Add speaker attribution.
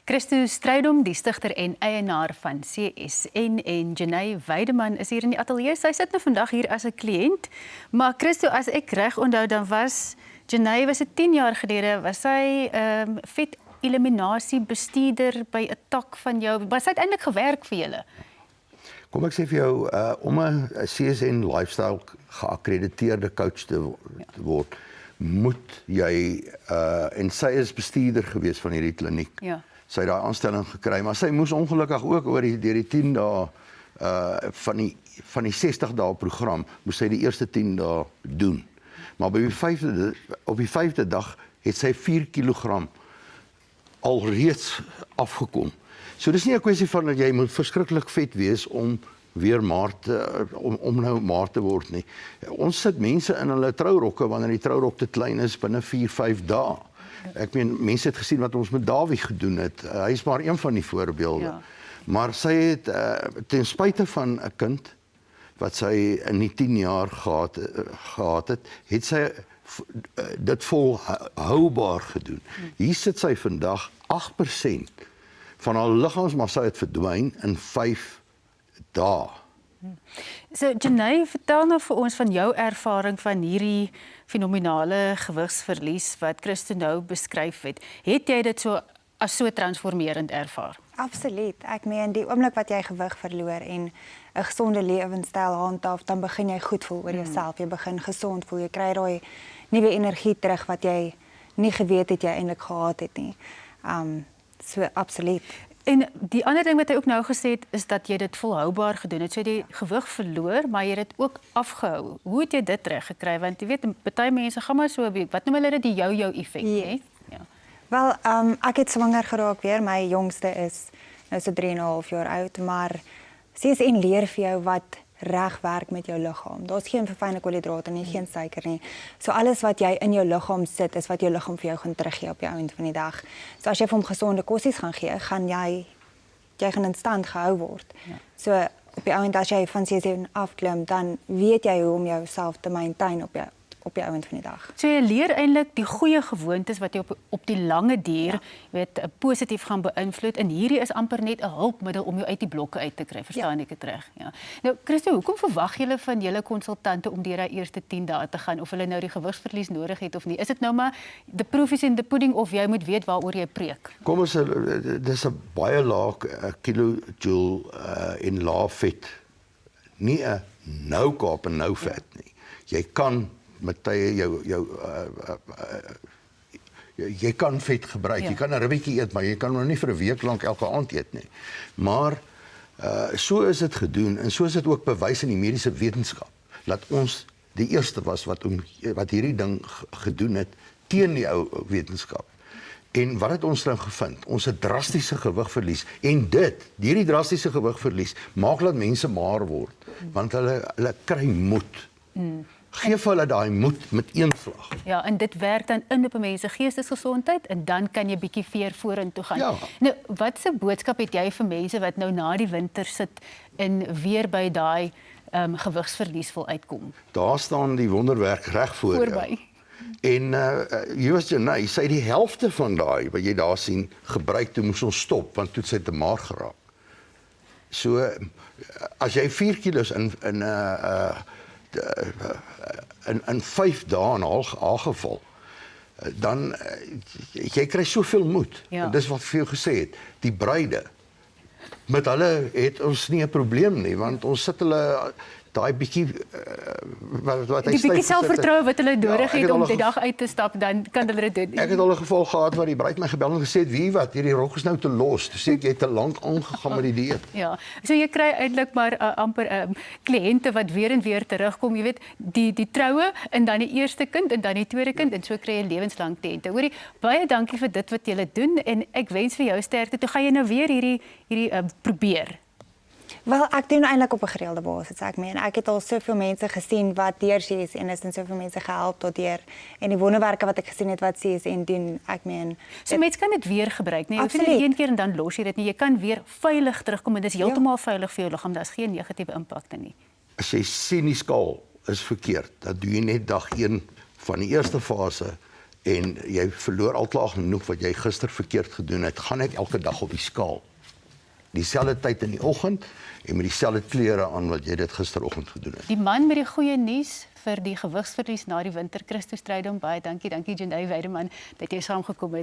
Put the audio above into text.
Speaker 1: Christo Strydom, die stigter en eienaar van CSN en Jenay Weideman is hier in die ateljee. Sy sit nou vandag hier as 'n kliënt, maar Christo, as ek reg onthou, dan was Jenay, was dit 10 jaar gelede, was sy vet eliminasie bestuurder by 'n tak van jou. Was sy eintlik gewerk vir julle?
Speaker 2: Kom ek sê vir jou, om 'n CSN lifestyle geakkrediteerde coach te word, moet jy, en sy is bestuurder gewees van hierdie kliniek.
Speaker 1: Ja.
Speaker 2: Sy het daai aanstelling gekry, maar sy moes ongelukkig ook deur die 10 dae van die 60 dae program, moes sy die eerste 10 dae doen. Maar op die 5de dag het sy 4 kilogram alreeds afgekom. So dis nie 'n kwessie van dat jy moet verskriklik vet wees om weer om nou maar te word nie. Ons sit mense in hulle trourokke wanneer die trourok te klein is binne 4-5 dae. Ek meen, mense het gesien wat ons met Dawie gedoen het. Hy is maar een van die voorbeelde. Ja. Maar sy het ten spyte van 'n kind wat sy in die 10 jaar gehad het, het sy dit volhoubaar gedoen. Hier sit sy vandag 8% van haar liggaamsmassa het verdwyn in 5 dae.
Speaker 1: So Jenay, vertel nou vir ons van jou ervaring van hierdie fenominale gewigsverlies wat Christo nou beskryf het. Het jy dit as so transformerend ervaar?
Speaker 3: Absoluut. Ek meen, die oomblik wat jy gewig verloor en 'n gesonde lewenstyl handhaaf, dan begin jy goed voel oor jouself. Jy begin gesond voel. Jy kry daai nuwe energie terug wat jy nie geweet het jy eintlik gehad het nie. So absoluut.
Speaker 1: En die ander ding wat hy ook nou gesê het, is dat jy dit volhoubaar gedoen het. So jy die gewig verloor, maar jy het dit ook afgehou. Hoe het jy dit reg gekry? Want jy weet, baie mense gaan maar so 'n bietjie, wat noem hulle dit, die yo-yo effek, hè? Ja.
Speaker 3: Wel, ek het swanger geraak weer. My jongste is nou so 3,5 jaar oud, maar CSN leer vir jou wat reg werk met jou liggaam. Daar's geen verfynde koolhidrate nie, geen suiker nie. So alles wat jy in jou liggaam sit, is wat jou liggaam vir jou gaan teruggee op die einde van die dag. So as jy vir hom gesonde kossies gaan gee, gaan jy gaan in stand gehou word. Ja. So op die einde as jy van CSN afklim, dan weet jy hoe om jouself te maintain op die einde van die dag.
Speaker 1: So jy leer eintlik die goeie gewoontes wat jy op die lange duur, positief gaan beïnvloed, en hierdie is amper net 'n hulpmiddel om jou uit die blokke uit te kry. Verstaan ek dit reg? Ja. Nou Christo, hoekom verwag julle van julle konsultante om deur daai eerste 10 dae te gaan, of hulle nou die gewigsverlies nodig het of nie? Is dit nou maar the proof is in the pudding, of jy moet weet waaroor jy preek?
Speaker 2: Kom ons, dis 'n baie laag kilojoule in lae vet. Nie 'n nou kaap en nou vet nie. Jy kan met tye jy kan vet gebruik. Ja. Jy kan 'n ribbetjie eet, maar jy kan nog nie vir 'n week lank elke aand eet nie. Maar so is dit gedoen, en so is dit ook bewys in die mediese wetenskap dat ons die eerste was wat hierdie ding gedoen het teen die ou wetenskap. En wat het ons dan gevind? Ons het drastiese gewigverlies, en hierdie drastiese gewigverlies maak dat mense maar word, want hulle kry moed. Geef hulle daai moed met een slag.
Speaker 1: Ja, en dit werk dan in op 'n mens se geestesgesondheid, en dan kan jy bietjie weer vorentoe gaan.
Speaker 2: Ja.
Speaker 1: Nou, wat se boodskap het jy vir mense wat nou na die winter sit en weer by daai gewigsverlies wil uitkom?
Speaker 2: Daar staan die wonderwerk reg voor jou. En Jenay, sy het die helfte van daai wat jy daar sien gebruik, toe moes ons stop, want toe het sy te maar geraak. So as jy 4 kilos in 5 dae in haar geval, dan jy kry soveel moed. Ja. Dis wat vir jou gesê het. Die bruide, met hulle het ons nie 'n probleem nie, want ons sit hulle daai bietjie wat hy
Speaker 1: die bietjie selfvertroue wat hulle nodig het om die dag uit te stap, dan kan hulle dit doen.
Speaker 2: Ek het al 'n geval gehad waar die bruid my gebel en gesê het, wie wat, hierdie rok is nou te los. Toe sê ek, jy het te lank aangegaan met die dieet.
Speaker 1: Ja, so jy kry eintlik maar amper kliënte wat weer en weer terugkom, jy weet, die troue, en dan die eerste kind, en dan die tweede kind, en so kry jy lewenslang kliënte. Hoorie, baie dankie vir dit wat julle doen, en ek wens vir jou sterkte. Toe gaan jy nou weer hierdie probeer.
Speaker 3: Wel, ek doen eintlik op 'n gereelde basis. Ek meen, ek het al soveel mense gesien wat deur CSN is, en soveel mense gehelp daardeur, en die wonderwerke wat ek gesien het wat CSN doen, ek meen.
Speaker 1: So mense kan dit weer gebruik, nee, jy hoef nie een keer en dan los jy dit nie. Jy kan weer veilig terugkom, en dit is heeltemal veilig vir jou liggaam. Daar's geen negatiewe impakte nie.
Speaker 2: As jy sien die skaal is verkeerd, dan doen jy net dag 1 van die eerste fase en jy verloor al klaar genoeg wat jy gister verkeerd gedoen het, gaan net elke dag op die skaal. Dieselfde tyd in die oggend en met dieselfde klere aan wat jy dit gisteroggend gedoen het.
Speaker 1: Die man met die goeie nuus vir die gewigsverlies na die winter, Christo Strydom, baie dankie Jenay Weideman dat jy saamgekom het.